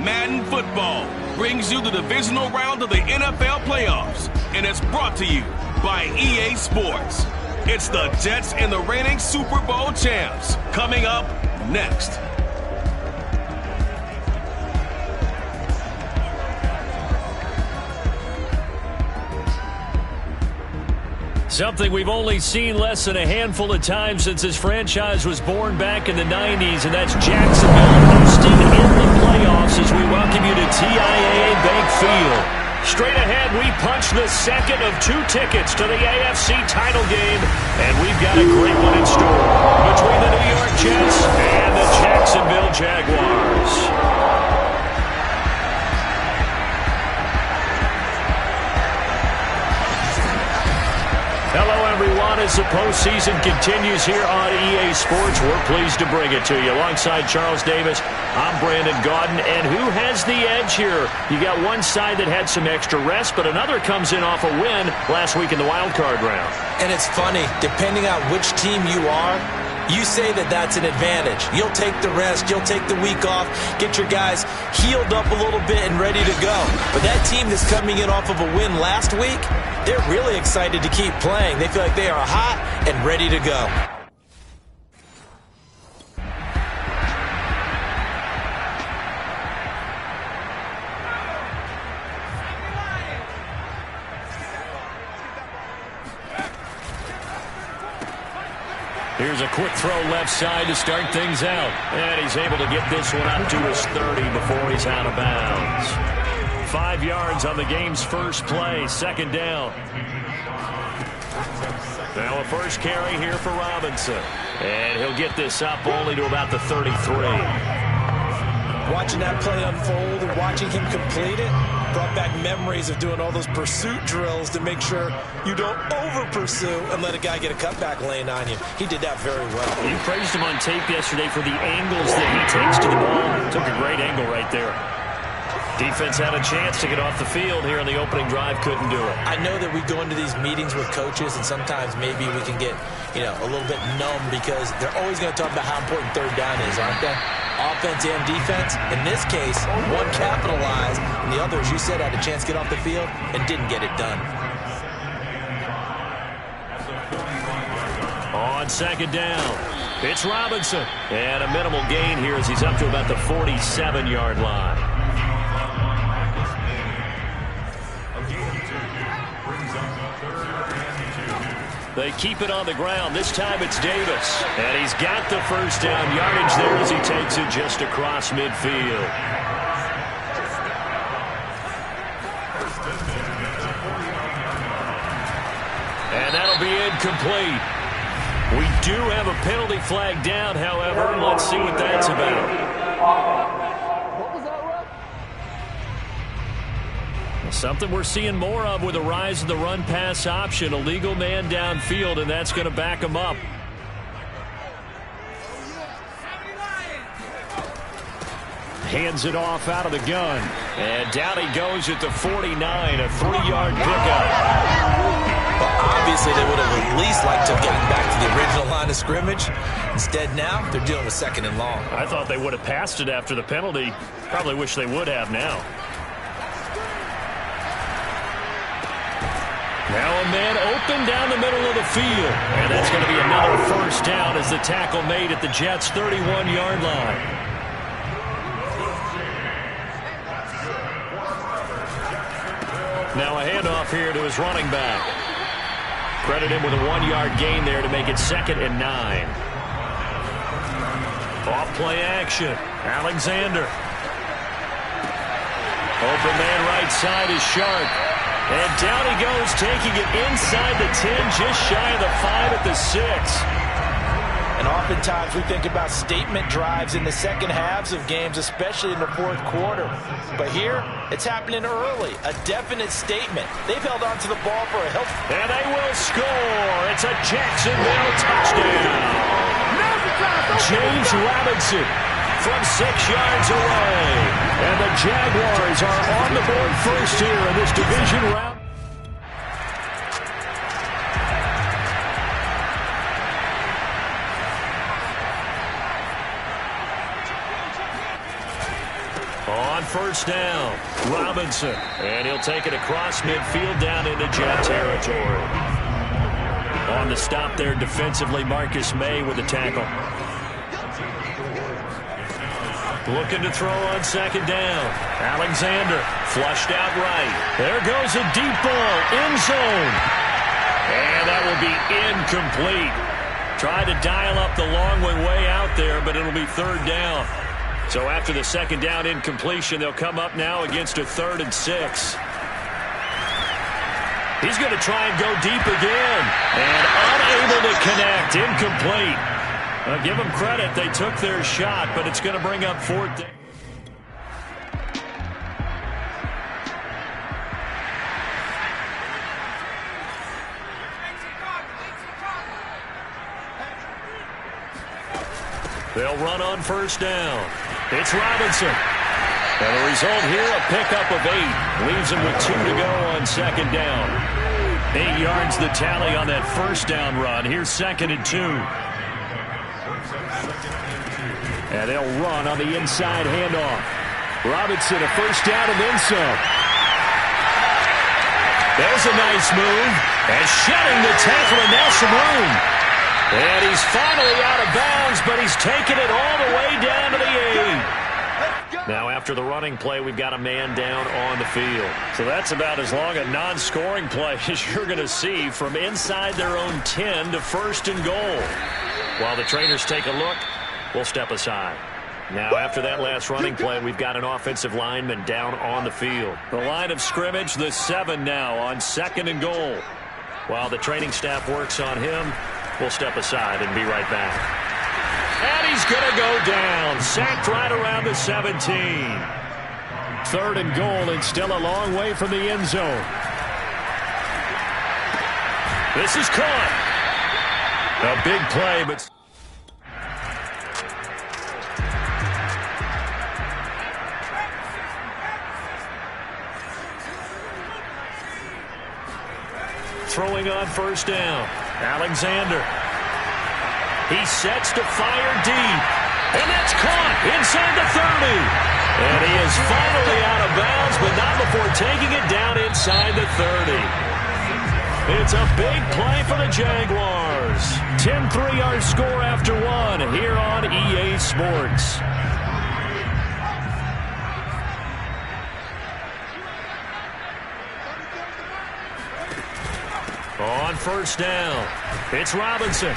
Madden Football brings you the divisional round of the NFL playoffs, and it's brought to you by EA Sports. It's the Jets and the reigning Super Bowl champs coming up next. Something we've only seen less than a handful of times since this franchise was born back in the 90s, and that's Jacksonville hosting in the playoffs as we welcome you to TIAA Bank Field. Straight ahead, we punch the second of 2 tickets to the AFC title game, and we've got a great one in store between the New York Jets and the Jacksonville Jaguars. Hello, everyone. As the postseason continues here on EA Sports, we're pleased to bring it to you. Alongside Charles Davis, I'm Brandon Gaudin. And who has the edge here? You got one side that had some extra rest, but another comes in off a win last week in the wild card round. And it's funny, depending on which team you are, you say that that's an advantage. You'll take the rest, you'll take the week off, get your guys healed up a little bit and ready to go. But that team that's coming in off of a win last week, they're really excited to keep playing. They feel like they are hot and ready to go. Here's a quick throw left side to start things out. And he's able to get this one up to his 30 before he's out of bounds. 5 yards on the game's first play, second down. Now a first carry here for Robinson. And he'll get this up only to about the 33. Watching that play unfold and watching him complete it brought back memories of doing all those pursuit drills to make sure you don't over-pursue and let a guy get a cutback lane on you. He did that very well. You praised him on tape yesterday for the angles that he takes to the ball. Took a great angle right there. Defense had a chance to get off the field here in the opening drive, couldn't do it. I know that we go into these meetings with coaches, and sometimes maybe we can get, a little bit numb because they're always going to talk about how important third down is, aren't they? Offense and defense. In this case, one capitalized, and the other, as you said, had a chance to get off the field and didn't get it done. On second down, it's Robinson. And a minimal gain here as he's up to about the 47-yard line. They keep it on the ground. This time it's Davis. And he's got the first down yardage there as he takes it just across midfield. And that'll be incomplete. We do have a penalty flag down, however. Let's see what that's about. Something we're seeing more of with the rise of the run-pass option. A legal man downfield, and that's going to back him up. Hands it off out of the gun. And down he goes at the 49, a 3-yard pickup. Well, obviously, they would have at least liked to have gotten back to the original line of scrimmage. Instead, now, they're dealing with second and long. I thought they would have passed it after the penalty. Probably wish they would have now. Now a man open down the middle of the field. And that's going to be another first down as the tackle made at the Jets' 31-yard line. Now a handoff here to his running back. Credit him with a 1-yard gain there to make it 2nd and 9. Off play action. Alexander. Open man right side is Sharp. And down he goes, taking it inside the 10, just shy of the 5 at the 6. And oftentimes we think about statement drives in the second halves of games, especially in the fourth quarter. But here, it's happening early. A definite statement. They've held on to the ball for a help. And they will score. It's a Jacksonville touchdown. James Robinson from 6 yards away. And the Jaguars are on the board first here in this division round. On first down, Robinson. And he'll take it across midfield down into Jet territory. On the stop there defensively, Marcus May with the tackle. Looking to throw on 2nd down. Alexander flushed out right. There goes a deep ball, end zone. And that will be incomplete. Tried to dial up the long way out there, but it'll be 3rd down. So after the 2nd down incompletion, they'll come up now against a 3rd and 6. He's going to try and go deep again. And unable to connect. Incomplete. Give them credit. They took their shot, but it's going to bring up 4th down. They'll run on 1st down. It's Robinson. And the result here, a pickup of 8. Leaves him with 2 to go on 2nd down. 8 yards the tally on that 1st down run. Here's 2nd and 2. And they'll run on the inside handoff. Robinson, a 1st down and then some. There's a nice move. And shedding the tackle, and now some room. And he's finally out of bounds, but he's taken it all the way down to the 8. Now after the running play, we've got a man down on the field. So that's about as long a non-scoring play as you're going to see from inside their own 10 to 1st and goal. While the trainers take a look, we'll step aside. Now after that last running play, we've got an offensive lineman down on the field. The line of scrimmage, the 7 now on 2nd and goal. While the training staff works on him, we'll step aside and be right back. And he's going to go down. Sacked right around the 17. 3rd and goal, and still a long way from the end zone. This is caught. A big play, but... Throwing on 1st down. Alexander. He sets to fire deep. And that's caught inside the 30. And he is finally out of bounds, but not before taking it down inside the 30. It's a big play for the Jaguars. 10-3 our score after 1 here on EA Sports. On 1st down, it's Robinson.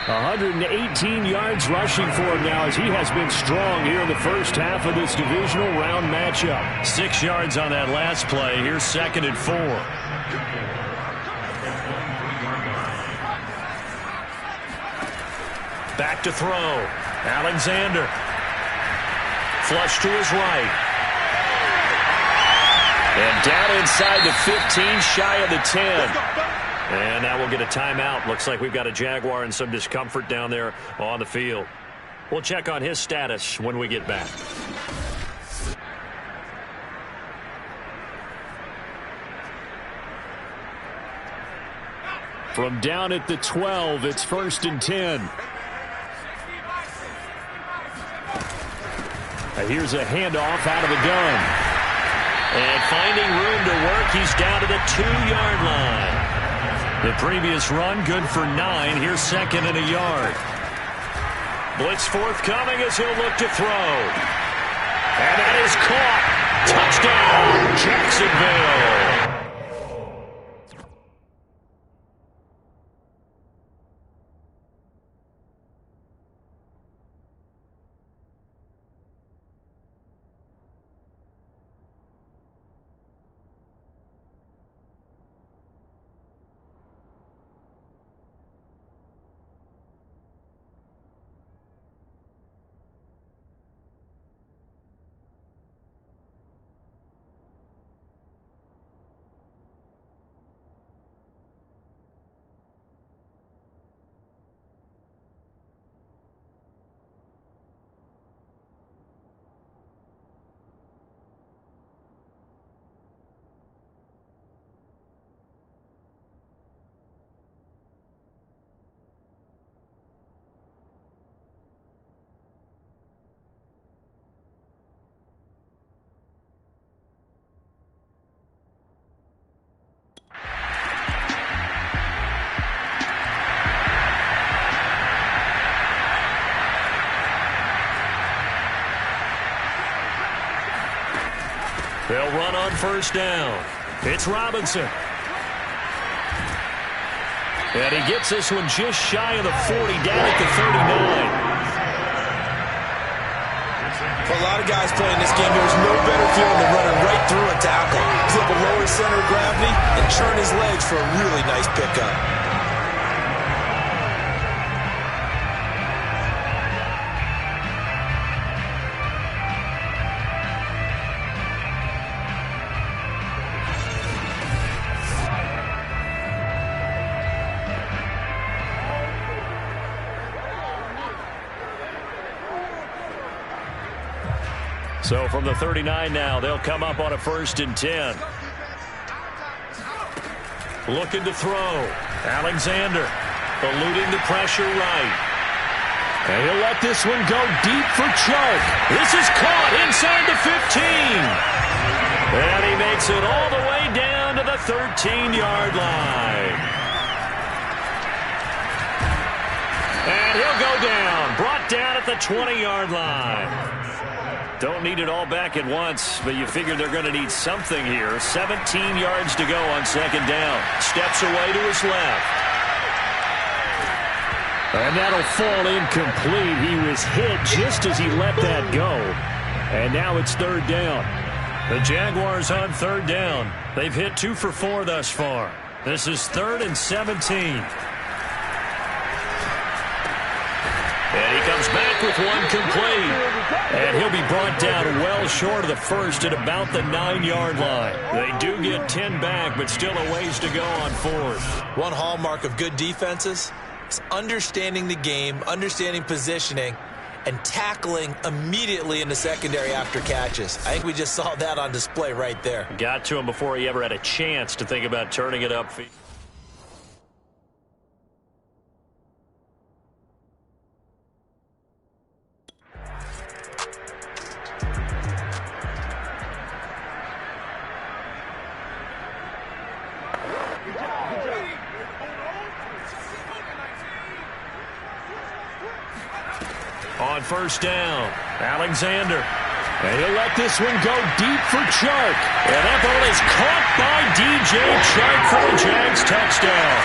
118 yards rushing for him now as he has been strong here in the first half of this divisional round matchup. 6 yards on that last play. Here's 2nd and 4. Back to throw. Alexander. Flush to his right. And down inside the 15, shy of the 10. And now we'll get a timeout. Looks like we've got a Jaguar in some discomfort down there on the field. We'll check on his status when we get back. From down at the 12, it's 1st and 10. Here's a handoff out of the gun. And finding room to work, he's down to the 2-yard line. The previous run, good for 9. Here's second and a yard. Blitz forthcoming as he'll look to throw. And that is caught. Touchdown, Jacksonville. They'll run on first down. It's Robinson. And he gets this one just shy of the 40, down at the 39. For a lot of guys playing this game, there's no better feeling than running right through a tackle. He's able to lower his center of gravity and churn his legs for a really nice pickup. So from the 39 now, they'll come up on a 1st and 10. Looking to throw. Alexander eluding the pressure right. And he'll let this one go deep for Chark. This is caught inside the 15. And he makes it all the way down to the 13-yard line. And he'll go down, brought down at the 20-yard line. Don't need it all back at once, but you figure they're going to need something here. 17 yards to go on second down. Steps away to his left. And that'll fall incomplete. He was hit just as he let that go. And now it's third down. The Jaguars on third down. They've hit 2 for 4 thus far. This is 3rd and 17. And he comes back with one complete. And he'll be brought down well short of the first at about the 9-yard line. They do get 10 back, but still a ways to go on 4th. One hallmark of good defenses is understanding the game, understanding positioning, and tackling immediately in the secondary after catches. I think we just saw that on display right there. Got to him before he ever had a chance to think about turning it upfield. On first down, Alexander. And he'll let this one go deep for Chark. And that ball is caught by DJ Chark for the Jags touchdown.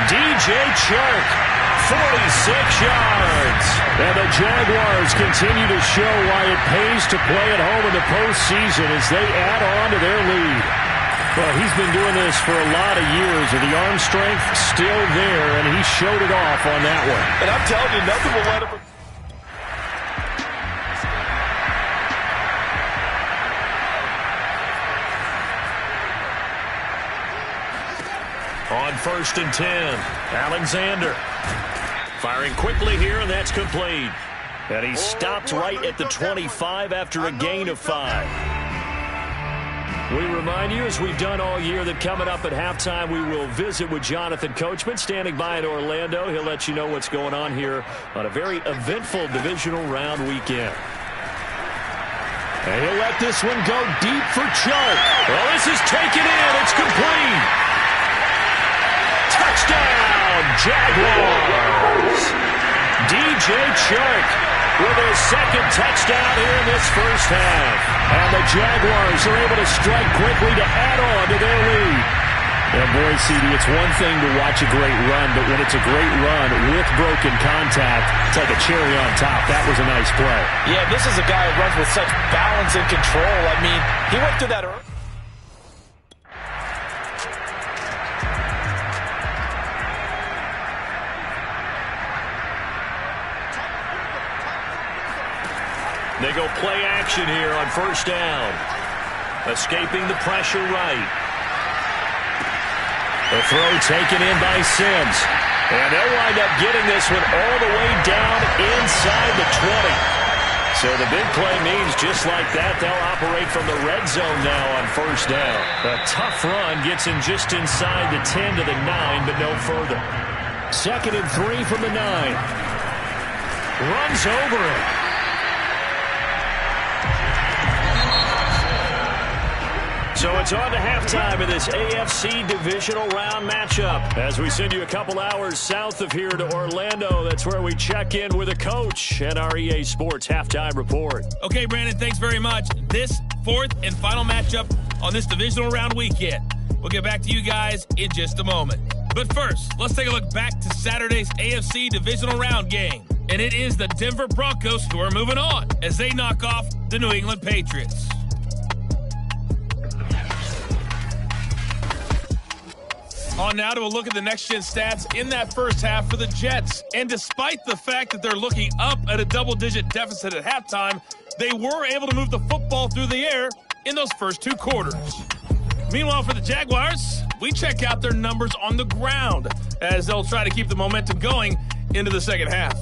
DJ Chark, 46 yards. And the Jaguars continue to show why it pays to play at home in the postseason as they add on to their lead. Well, he's been doing this for a lot of years, and the arm strength still there, and he showed it off on that one. And I'm telling you, nothing will let him. On 1st and 10, Alexander firing quickly here, and that's complete. And he stopped right at the 25 after a gain of 5. We remind you, as we've done all year, that coming up at halftime, we will visit with Jonathan Coachman, standing by in Orlando. He'll let you know what's going on here on a very eventful divisional round weekend. And he'll let this one go deep for Chark. Well, this is taken in. It's complete. Jaguars. DJ Chark with his second touchdown here in this first half. And the Jaguars are able to strike quickly to add on to their lead. And boy, CD, it's one thing to watch a great run, but when it's a great run with broken contact, it's like a cherry on top. That was a nice play. Yeah, this is a guy who runs with such balance and control. I mean, he went through that early. They go play action here on first down. Escaping the pressure right. The throw taken in by Sims. And they'll wind up getting this one all the way down inside the 20. So the big play means just like that, they'll operate from the red zone now on first down. A tough run gets him just inside the 10 to the 9, but no further. 2nd and 3 from the 9. Runs over it. So it's on to halftime of this AFC divisional round matchup. As we send you a couple hours south of here to Orlando, that's where we check in with a coach at our EA Sports halftime report. Okay, Brandon, thanks very much. This fourth and final matchup on this divisional round weekend. We'll get back to you guys in just a moment. But first, let's take a look back to Saturday's AFC divisional round game. And it is the Denver Broncos who are moving on as they knock off the New England Patriots. On now to a look at the next-gen stats in that first half for the Jets. And despite the fact that they're looking up at a double-digit deficit at halftime, they were able to move the football through the air in those first two quarters. Meanwhile, for the Jaguars, we check out their numbers on the ground as they'll try to keep the momentum going into the second half.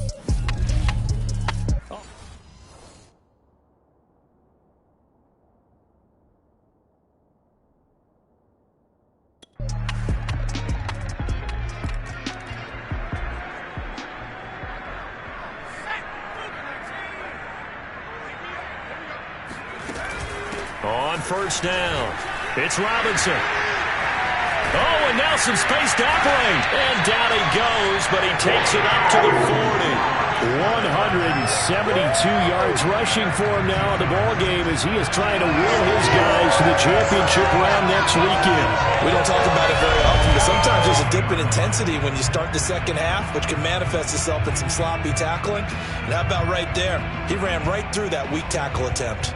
On first down, it's Robinson. Oh, and now some space to operate. And down he goes, but he takes it up to the 40. 172 yards rushing for him now in the ballgame as he is trying to will his guys to the championship round next weekend. We don't talk about it very often, but sometimes there's a dip in intensity when you start the second half, which can manifest itself in some sloppy tackling. And how about right there? He ran right through that weak tackle attempt.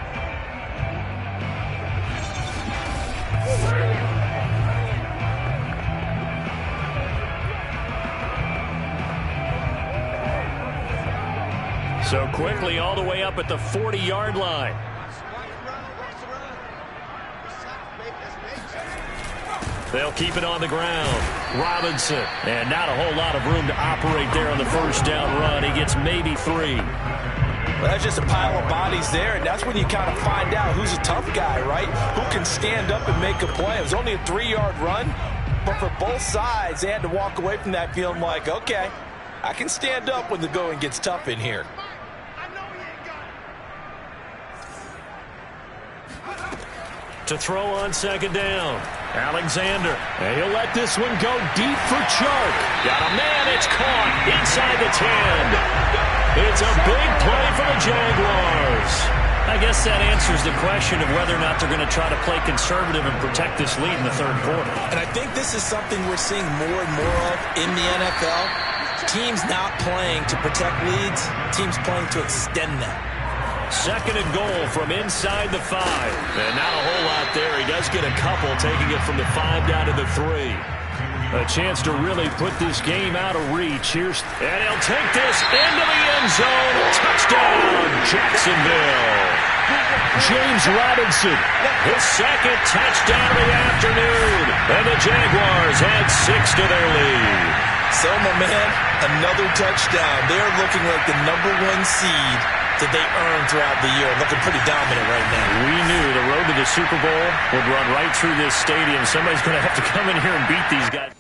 So quickly all the way up at the 40-yard line. They'll keep it on the ground. Robinson. And not a whole lot of room to operate there on the first down run. He gets maybe 3. Well, that's just a pile of bodies there, and that's when you kind of find out who's a tough guy, right? Who can stand up and make a play. It was only a 3-yard run, but for both sides, they had to walk away from that feeling like, okay, I can stand up when the going gets tough in here. To throw on second down. Alexander. And he'll let this one go deep for Chark. Got a man. It's caught inside the 10. It's a big play for the Jaguars. I guess that answers the question of whether or not they're going to try to play conservative and protect this lead in the third quarter. And I think this is something we're seeing more and more of in the NFL. Teams not playing to protect leads, teams playing to extend them. 2nd and goal from inside the 5. And not a whole lot there. He does get a couple, taking it from the 5 down to the 3. A chance to really put this game out of reach. And he'll take this into the end zone. Touchdown, Jacksonville. James Robinson, his second touchdown of the afternoon. And the Jaguars add 6 to their lead. So, my man, another touchdown. They're looking like the #1 seed that they earned throughout the year. Looking pretty dominant right now. We knew the road to the Super Bowl would run right through this stadium. Somebody's going to have to come in here and beat these guys.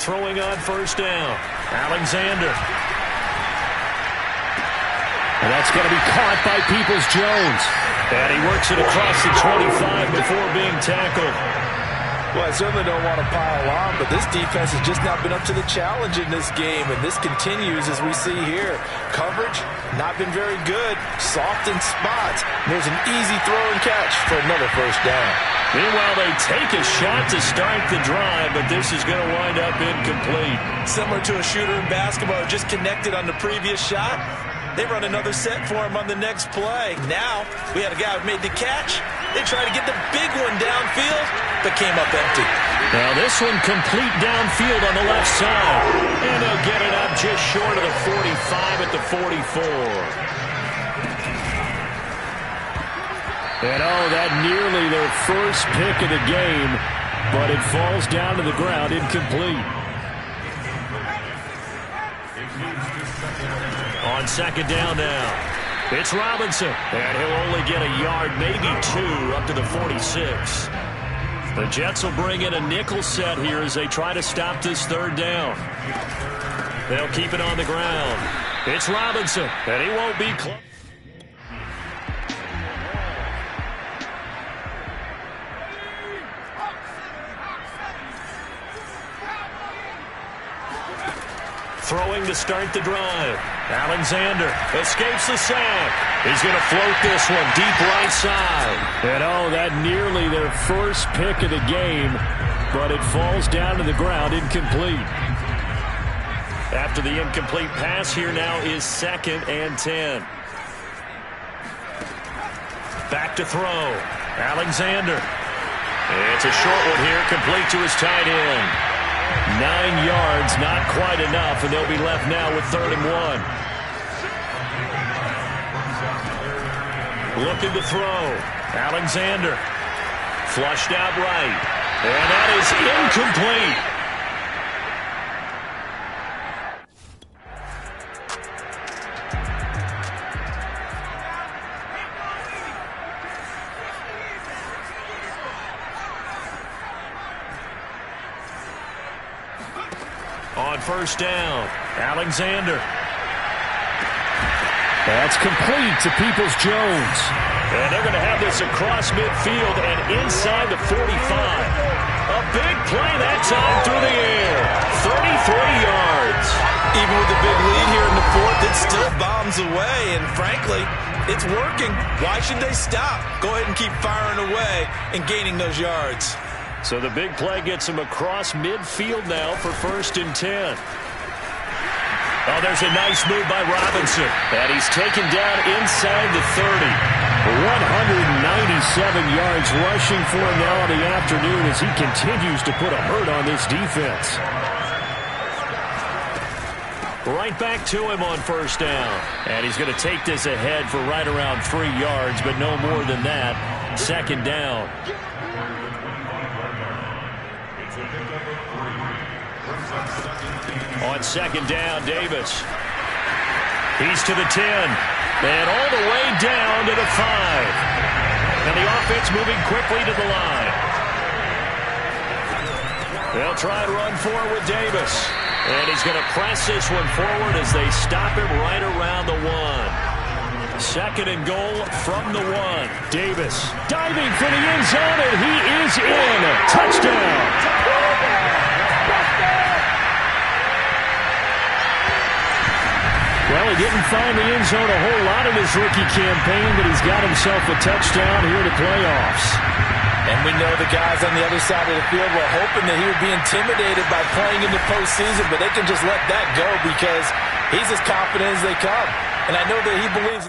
Throwing on first down. Alexander. And that's going to be caught by Peoples-Jones. And he works it across the 25 before being tackled. Well, I certainly don't want to pile on, but this defense has just not been up to the challenge in this game, and this continues as we see here. Coverage, not been very good. Soft in spots. There's an easy throw and catch for another first down. Meanwhile, they take a shot to start the drive, but this is going to wind up incomplete. Similar to a shooter in basketball, just connected on the previous shot. They run another set for him on the next play. Now, we had a guy who made the catch. They tried to get the big one downfield, but came up empty. Now this one complete downfield on the left side. And they'll get it up just short of the 45 at the 44. And that nearly their first pick of the game, but it falls down to the ground incomplete. On second down now. It's Robinson, and he'll only get a yard, maybe two, up to the 46. The Jets will bring in a nickel set here as they try to stop this third down. They'll keep it on the ground. It's Robinson, and he won't be close. Throwing to start the drive. Alexander escapes the sack. He's going to float this one deep right side. And that nearly their first pick of the game, but it falls down to the ground incomplete. After the incomplete pass, here now is 2nd and 10. Back to throw. Alexander. It's a short one here, complete to his tight end. 9 yards, not quite enough, and they'll be left now with 3rd and 1. Looking to throw. Alexander. Flushed out right. And that is incomplete. On first down, Alexander. That's complete to Peoples-Jones. And they're going to have this across midfield and inside the 45. A big play that time through the air. 33 yards. Even with the big lead here in the 4th, it still bombs away. And frankly, it's working. Why should they stop? Go ahead and keep firing away and gaining those yards. So the big play gets him across midfield now for 1st and 10. There's a nice move by Robinson. And he's taken down inside the 30. 197 yards rushing for him now in the afternoon as he continues to put a hurt on this defense. Right back to him on first down. And he's going to take this ahead for right around 3 yards, but no more than that. 2nd down. On 2nd down, Davis. He's to the 10. And all the way down to the 5. And the offense moving quickly to the line. They'll try and run forward with Davis. And he's going to press this one forward as they stop him right around the 1. 2nd and goal from the 1. Davis diving for the end zone, and he is in. Touchdown. Well, he didn't find the end zone a whole lot in his rookie campaign, but he's got himself a touchdown here in the playoffs. And we know the guys on the other side of the field were hoping that he would be intimidated by playing in the postseason, but they can just let that go because he's as confident as they come. And I know that he believes...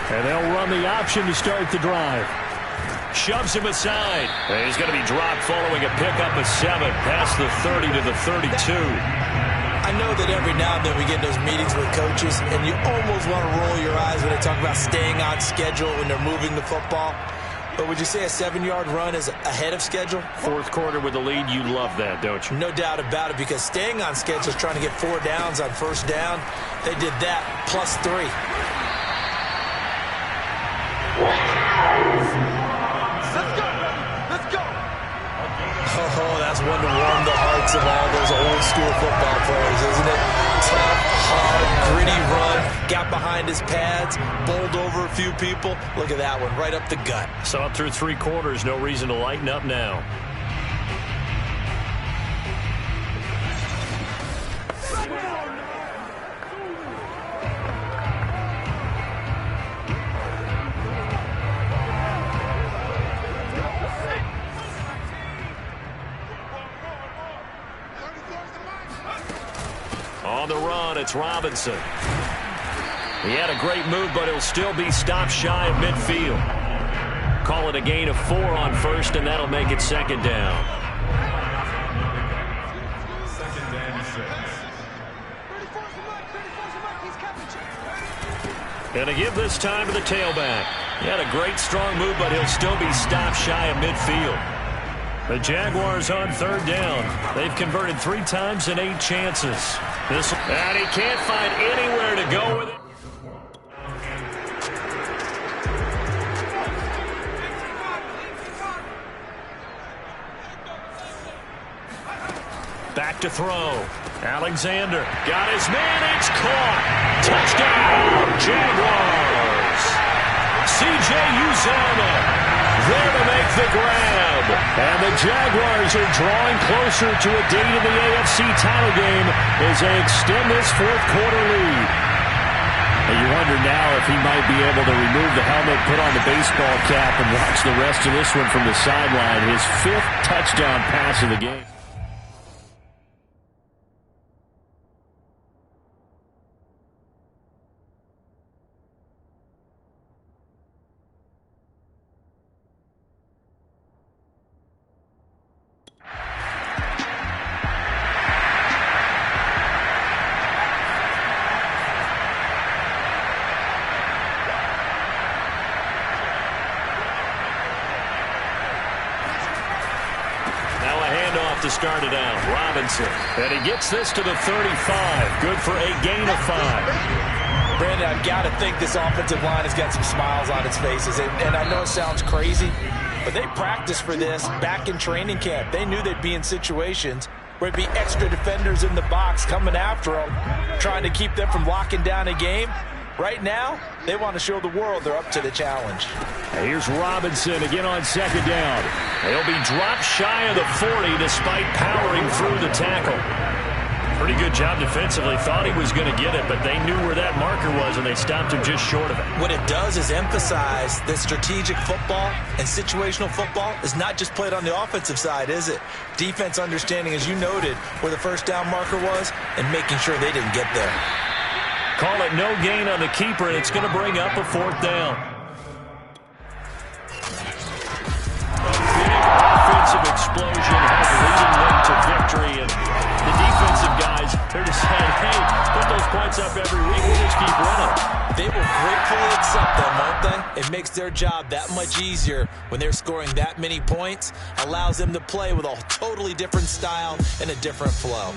And they'll run the option to start the drive. shoves him aside. And he's going to be dropped following a pickup of 7 past the 30 to the 32. I know that every now and then we get those meetings with coaches, and you almost want to roll your eyes when they talk about staying on schedule when they're moving the football. But would you say a 7-yard run is ahead of schedule? Fourth quarter with the lead, you love that, don't you? No doubt about it, because staying on schedule is trying to get 4 downs on first down. They did that, plus 3. Let's go. Oh, that's one to warm the hearts of all those old school football players, isn't it? Tough, hard, gritty run, got behind his pads, bowled over a few people. Look at that one, right up the gut. So up through 3 quarters, no reason to lighten up now. On the run, it's Robinson. He had a great move, but he'll still be stopped shy of midfield. Call it a gain of 4 on first, and that'll make it second down. And to give this time to the tailback. He had a great strong move, but he'll still be stopped shy of midfield. The Jaguars on third down. They've converted 3 times in 8 chances. And he can't find anywhere to go with it. Back to throw. Alexander got his man. It's caught. Touchdown, Jaguars. C.J. Uzomah there to make the grab. And the Jaguars are drawing closer to a date in the AFC title game as they extend this fourth quarter lead. And you wonder now if he might be able to remove the helmet, put on the baseball cap, and watch the rest of this one from the sideline. His 5th touchdown pass of the game. To start it out, Robinson, and he gets this to the 35, good for a gain of 5. Brandon, I've got to think this offensive line has got some smiles on its faces, and I know it sounds crazy, but they practiced for this back in training camp. They knew they'd be in situations where it'd be extra defenders in the box coming after them, trying to keep them from locking down a game. Right now, they want to show the world they're up to the challenge. Here's Robinson again on second down. He'll be dropped shy of the 40 despite powering through the tackle. Pretty good job defensively. Thought he was going to get it, but they knew where that marker was, and they stopped him just short of it. What it does is emphasize that strategic football and situational football is not just played on the offensive side, is it? Defense understanding, as you noted, where the first down marker was and making sure they didn't get there. Call it no gain on the keeper, and it's going to bring up a 4th down. A big offensive explosion has leading them to victory, and the defensive guys, they're just saying, hey, put those points up every week, we'll just keep running. They will gratefully accept them, won't they? It makes their job that much easier when they're scoring that many points, allows them to play with a totally different style and a different flow.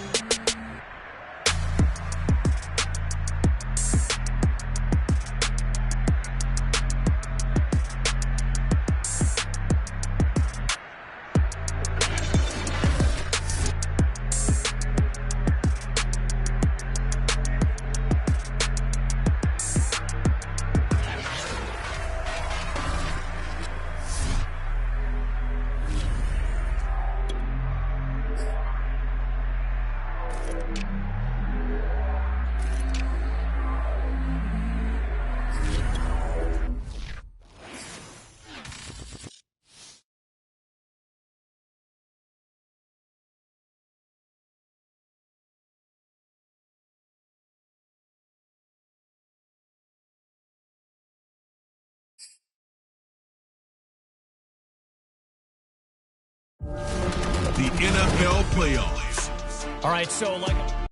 the NFL playoffs. All right, so like...